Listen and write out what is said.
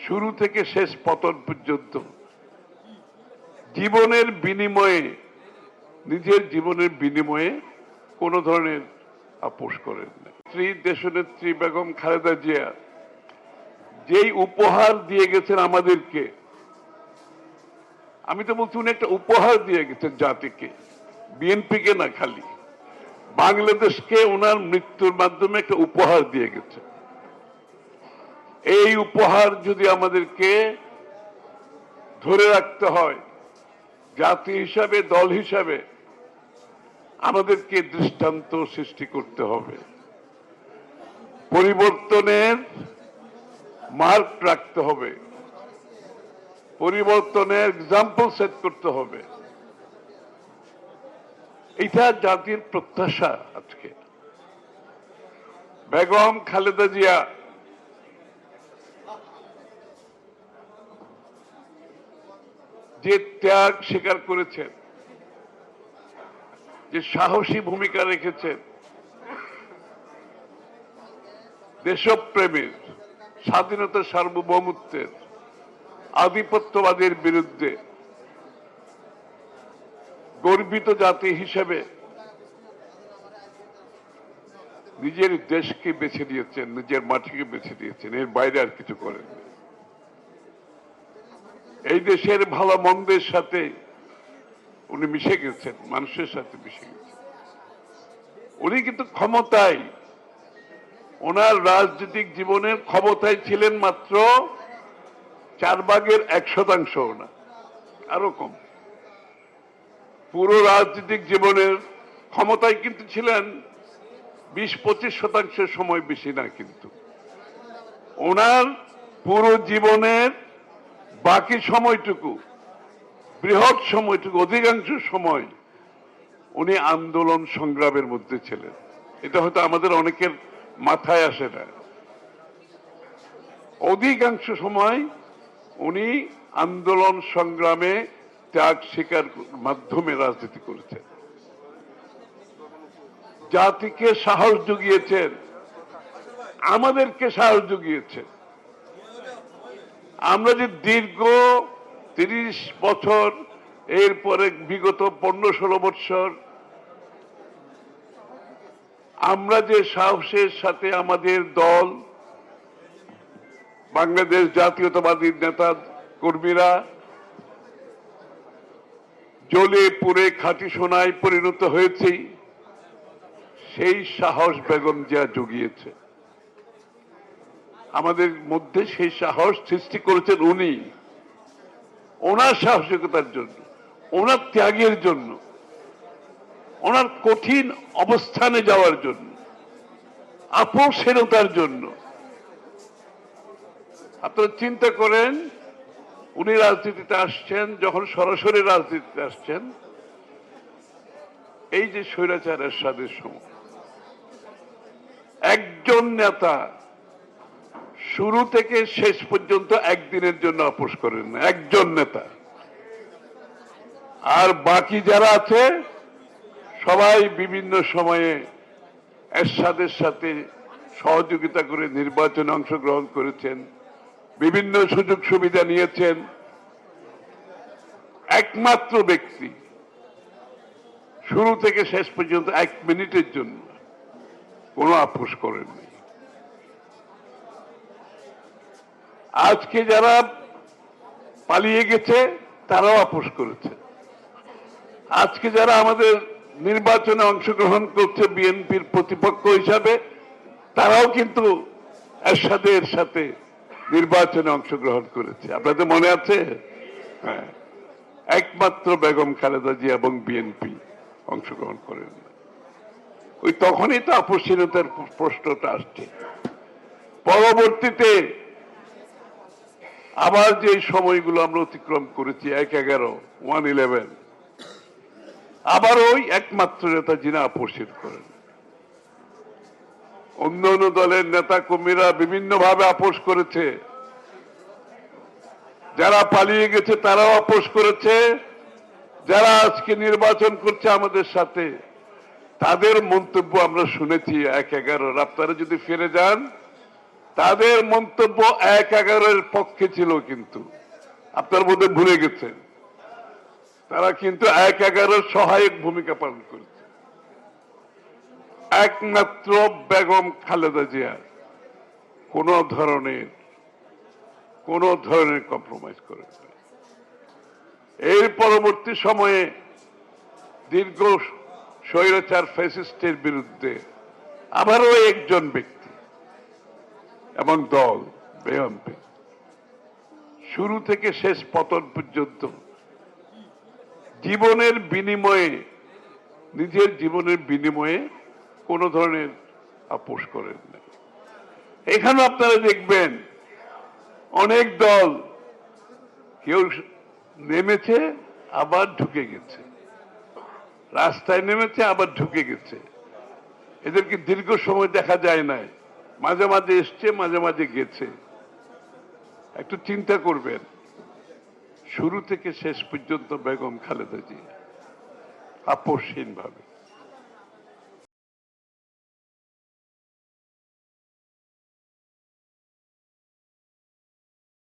শুরু থেকে শেষ পতন পর্যন্ত জীবনের বিনিময়ে, নিজের জীবনের বিনিময়ে কোনো ধরনের আপোষ করেন না। দেশনেত্রী বেগম খালেদা জিয়া যেই উপহার দিয়ে গেছেন আমাদেরকে, আমি তো বলছি উনি একটা উপহার দিয়ে গেছেন জাতিকে, বিএনপিকে না, খালি বাংলাদেশকে ওনার মৃত্যুর মাধ্যমে একটা উপহার দিয়ে গেছে। এই উপহার যদি আমাদেরকে ধরে রাখতে হয়, জাতি হিসাবে, দল হিসাবে আমাদেরকে দৃষ্টান্ত সৃষ্টি করতে হবে, পরিবর্তনের মার্ক রাখতে হবে, পরিবর্তনের এক্সাম্পল সেট করতে হবে। এটা জাতির প্রত্যাশা। আজকে বেগম খালেদা জিয়া যে ত্যাগ স্বীকার করেছেন, যে সাহসী ভূমিকা রেখেছেন, দেশপ্রেমের, স্বাধীনতা, সার্বভৌমত্বের, আধিপত্যবাদের বিরুদ্ধে গর্বিত জাতি হিসেবে নিজের দেশকে বেছে দিয়েছেন, নিজের মাটিকে বেছে দিয়েছেন, এর বাইরে আর কিছু করেন। এই দেশের ভালো মন্দের সাথে উনি মিশে গেছেন, মানুষের সাথে মিশে গেছেন। উনি কিন্তু ক্ষমতায়, ওনার রাজনৈতিক জীবনের ক্ষমতায় ছিলেন মাত্র 1/4 না, আরো কম। পুরো রাজনৈতিক জীবনের ক্ষমতায় কিন্তু ছিলেন 20-25% সময়, বেশি না। কিন্তু ওনার পুরো জীবনের বাকি সময়টুকু, বৃহৎ সময়টুকু, অধিকাংশ সময় উনি আন্দোলন সংগ্রামের মধ্যে ছিলেন। এটা হয়তো আমাদের অনেকের মাথায় আসে না। অধিকাংশ সময় উনি আন্দোলন সংগ্রামে ত্যাগ স্বীকার মাধ্যমে রাজনীতি করেছেন, জাতিকে সাহস জুগিয়েছেন, আমাদেরকে সাহস জুগিয়েছেন। আমরা যে দীর্ঘ 30 বছর, এরপরে বিগত 15-16 বছর আমরা যে সাহসের সাথে আমাদের দল, বাংলাদেশ জাতীয়তাবাদী নেতা কর্মীরা জ্বলে পুড়ে খাঁটি সোনায় পরিণত হয়েছে, সেই সাহস বেগম জিয়া জুগিয়েছে আমাদের মধ্যে। সেই সাহস সৃষ্টি করেছেন উনি, ওনার সাহসিকতার জন্য, ওনার ত্যাগের জন্য, ওনার কঠিন অবস্থানে যাওয়ার জন্য, আপোষহীনতার জন্য। আপনারা চিন্তা করেন, উনি রাজনীতিতে আসছেন, যখন সরাসরি রাজনীতিতে আসছেন, এই যে স্বৈরাচার এরশাদের সময় একজন নেতা শুরু থেকে শেষ পর্যন্ত একদিনের জন্য আপোষ করেন না, একজন নেতা। আর বাকি যারা আছে সবাই বিভিন্ন সময়ে এরশাদের সাথে সহযোগিতা করে নির্বাচনে অংশগ্রহণ করেছেন, বিভিন্ন সুযোগ সুবিধা নিয়েছেন। একমাত্র ব্যক্তি শুরু থেকে শেষ পর্যন্ত 1 মিনিটের জন্য কোনো আপোষ করেননি। আজকে যারা পালিয়ে গেছে তারাও আপোষ করেছে। আজকে যারা আমাদের নির্বাচনে অংশগ্রহণ করছে বিএনপির প্রতিপক্ষ হিসাবে, তারাও কিন্তু এরশাদের সাথে নির্বাচনে অংশগ্রহণ করেছে। আপনাদের মনে আছে? হ্যাঁ, একমাত্র বেগম খালেদা জিয়া এবং বিএনপি অংশগ্রহণ করেন। ওই তখনই তো আপোষহীনতার প্রশ্নটা আসছে। পরবর্তীতে আবার যে সময়গুলো আমরা অতিক্রম করেছি, 1/11, 1/11, আবার ওই একমাত্র নেতা যিনি আপোষহীন করেন। অন্য অন্য দলের নেতা কর্মীরা বিভিন্ন ভাবে আপোষ করেছে, যারা পালিয়ে গেছে তারাও আপোষ করেছে, যারা আজকে নির্বাচন করছে আমাদের সাথে তাদের মন্তব্য আমরা শুনেছি 1/11। আপনারা যদি ফিরে যান তাদের মন্তব্য ১/১১-এর পক্ষে ছিল, কিন্তু আপনার মধ্যে ভুলে গেছেন তারা কিন্তু ১/১১-এর সহায়ক ভূমিকা পালন করেছে। একমাত্র বেগম খালেদা জিয়া কোন ধরনের কম্প্রোমাইজ করেন না। এর পরবর্তী সময়ে দীর্ঘ স্বৈরাচার ফ্যাসিস্টের বিরুদ্ধে আবারও একজন ব্যক্তি এবং দল বিএনপি শুরু থেকে শেষ পতন পর্যন্ত জীবনের বিনিময়ে, নিজের জীবনের বিনিময়ে কোন ধরনের আপোষ করেন না। এখানে আপনারা দেখবেন অনেক দল কেউ নেমেছে আবার ঢুকে গেছে, রাস্তায় নেমেছে আবার ঢুকে গেছে, এদেরকে দীর্ঘ সময় দেখা যায় নাই, মাঝে মাঝে এসছে মাঝে মাঝে গেছে। একটু চিন্তা করবেন, শুরু থেকে শেষ পর্যন্ত বেগম খালেদা জিয়া আপোষহীন ভাবে